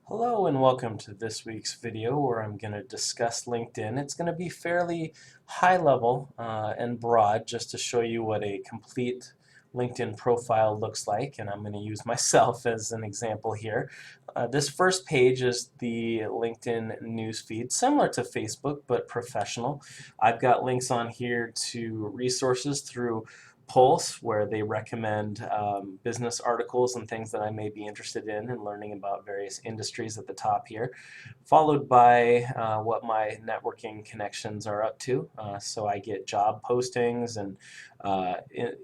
Hello and welcome to this week's video where I'm going to discuss LinkedIn. It's going to be fairly high level and broad just to show you what a complete LinkedIn profile looks like, and I'm going to use myself as an example here. This first page is the LinkedIn newsfeed, similar to Facebook but professional. I've got links on here to resources through Pulse, where they recommend business articles and things that I may be interested in and learning about various industries at the top here, followed by what my networking connections are up to. So I get job postings and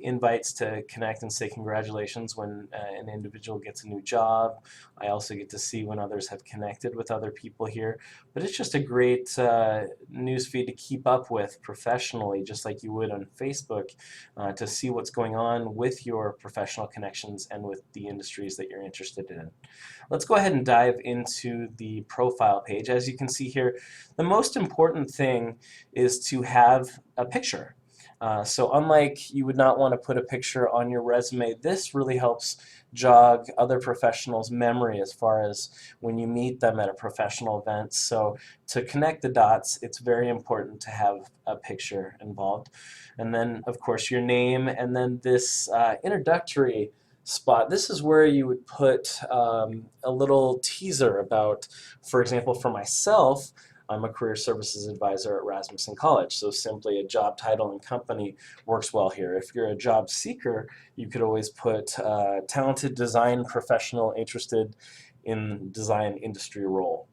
invites to connect and say congratulations when an individual gets a new job. I also get to see when others have connected with other people here. But it's just a great news feed to keep up with professionally, just like you would on Facebook, to see what's going on with your professional connections and with the industries that you're interested in. Let's go ahead and dive into the profile page. As you can see here, the most important thing is to have a picture. So unlike you would not want to put a picture on your resume, this really helps jog other professionals' memory as far as when you meet them at a professional event. So to connect the dots, it's very important to have a picture involved. And then, of course, your name, and then this introductory spot. This is where you would put a little teaser about, for example, for myself, I'm a career services advisor at Rasmussen College, so simply a job title and company works well here. If you're a job seeker, you could always put talented design professional interested in design industry role,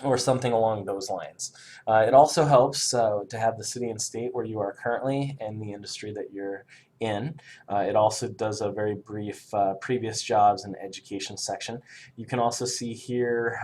or something along those lines. It also helps to have the city and state where you are currently and the industry that you're in. It also does a very brief previous jobs and education section. You can also see here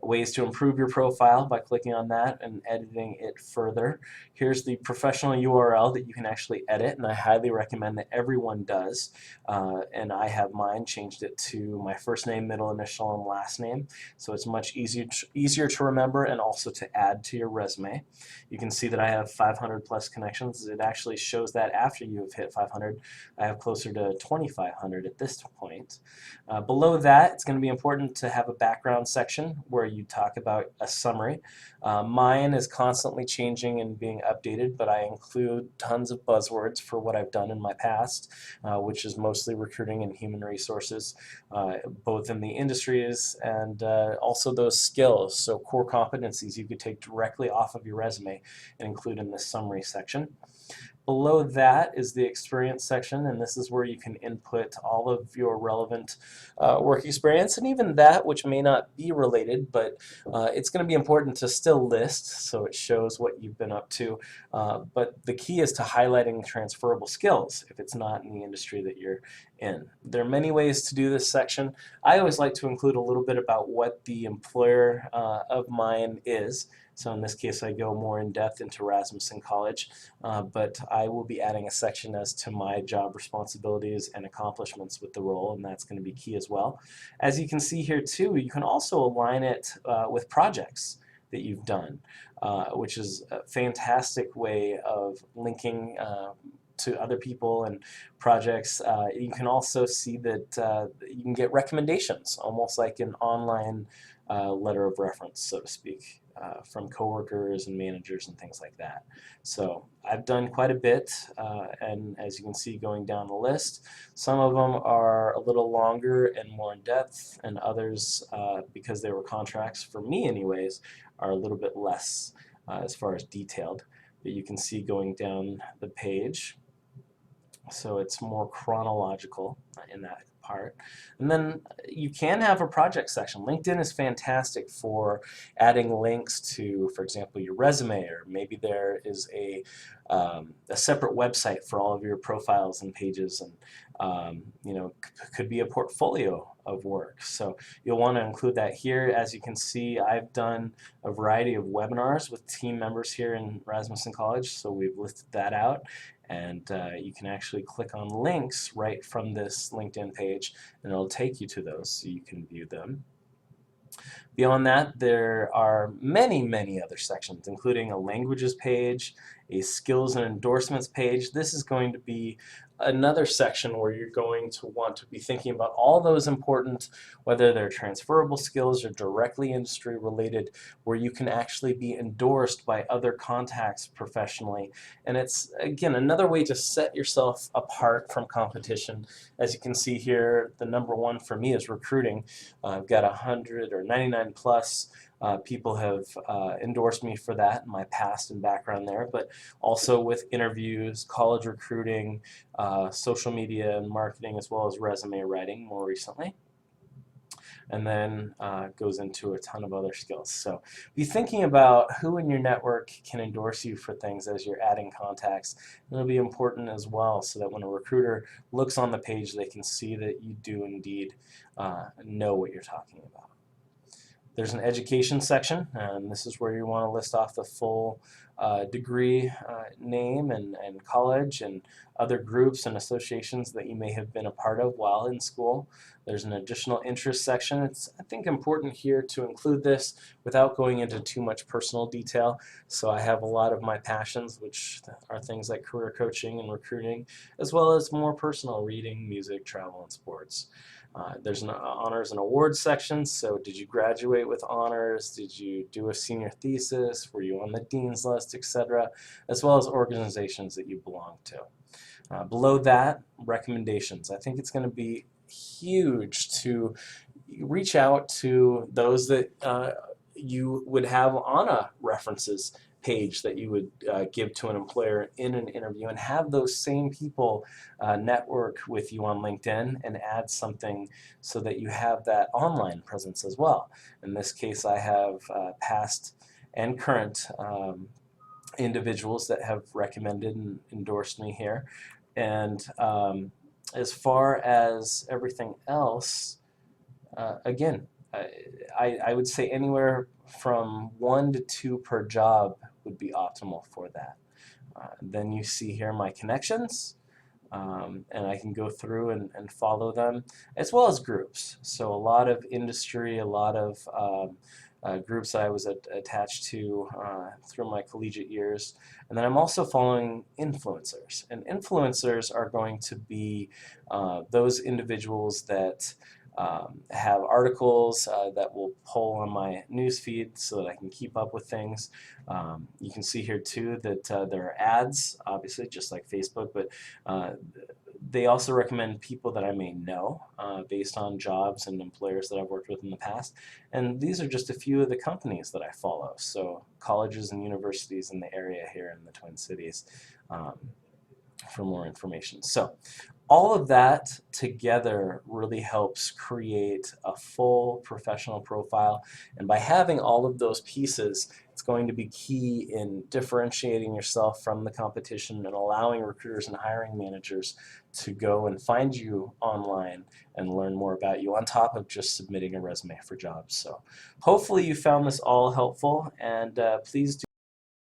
ways to improve your profile by clicking on that and editing it further. Here's the professional URL that you can actually edit, and I highly recommend that everyone does. And I have mine, changed it to my first name, middle initial, and last name, so it's much easier to remember and also to add to your resume. You can see that I have 500 plus connections. It actually shows that after you have hit 500, I have closer to 2,500 at this point. Below that, it's going to be important to have a background section where you talk about a summary. Mine is constantly changing and being updated, but I include tons of buzzwords for what I've done in my past, which is mostly recruiting and human resources, both in the industries and also those skills, so core competencies you could take directly off of your resume and include in this summary section. Below that is the experience section, and this is where you can input all of your relevant work experience, and even that which may not be related, but it's going to be important to still list so it shows what you've been up to. But the key is to highlighting transferable skills if it's not in the industry that you're in. There are many ways to do this section. I always like to include a little bit about what the employer of mine is. So in this case, I go more in depth into Rasmussen College, but I will be adding a section as to my job responsibilities and accomplishments with the role, and that's going to be key as well. As you can see here too, you can also align it with projects that you've done, which is a fantastic way of linking to other people and projects. You can also see that you can get recommendations, almost like an online letter of reference, so to speak, from coworkers and managers and things like that. So I've done quite a bit, and as you can see going down the list, some of them are a little longer and more in depth, and others, because they were contracts, for me anyways, are a little bit less as far as detailed. But you can see going down the page, so it's more chronological in that part. And then you can have a project section. LinkedIn is fantastic for adding links to, for example, your resume, or maybe there is a separate website for all of your profiles and pages, and could be a portfolio of work. So you'll want to include that here. As you can see, I've done a variety of webinars with team members here in Rasmussen College, so we've listed that out. And you can actually click on links right from this LinkedIn page, and it'll take you to those so you can view them. Beyond that, there are many, many other sections, including a languages page a skills and endorsements page. This is going to be another section where you're going to want to be thinking about all those important, whether they're transferable skills or directly industry related, where you can actually be endorsed by other contacts professionally. And it's, again, another way to set yourself apart from competition. As you can see here, the number one for me is recruiting. I've got 100 or 99 plus people have endorsed me for that in my past and background there, but also with interviews, college recruiting, social media and marketing, as well as resume writing more recently. And then goes into a ton of other skills. So be thinking about who in your network can endorse you for things as you're adding contacts. It'll be important as well, so that when a recruiter looks on the page, they can see that you do indeed know what you're talking about. There's an education section, and this is where you want to list off the full degree name and college and other groups and associations that you may have been a part of while in school. There's an additional interest section. It's, I think, important here to include this without going into too much personal detail. So I have a lot of my passions, which are things like career coaching and recruiting, as well as more personal reading, music, travel, and sports. There's an honors and awards section. So did you graduate with honors? Did you do a senior thesis? Were you on the dean's list, etc., as well as organizations that you belong to. Below that, recommendations. I think it's going to be huge to reach out to those that you would have on a references page that you would give to an employer in an interview, and have those same people network with you on LinkedIn and add something so that you have that online presence as well. In this case, I have past and current individuals that have recommended and endorsed me here. And as far as everything else, again, I would say anywhere from 1 to 2 per job would be optimal for that. Then you see here my connections, and I can go through and follow them, as well as groups. So a lot of industry, a lot of groups that I was attached to through my collegiate years. And then I'm also following influencers. And influencers are going to be those individuals that have articles that will pull on my news feed so that I can keep up with things. You can see here too that there are ads, obviously, just like Facebook, but they also recommend people that I may know based on jobs and employers that I've worked with in the past. And these are just a few of the companies that I follow. So colleges and universities in the area here in the Twin Cities for more information. So all of that together really helps create a full professional profile. And by having all of those pieces, it's going to be key in differentiating yourself from the competition and allowing recruiters and hiring managers to go and find you online and learn more about you, on top of just submitting a resume for jobs. So hopefully you found this all helpful, and please do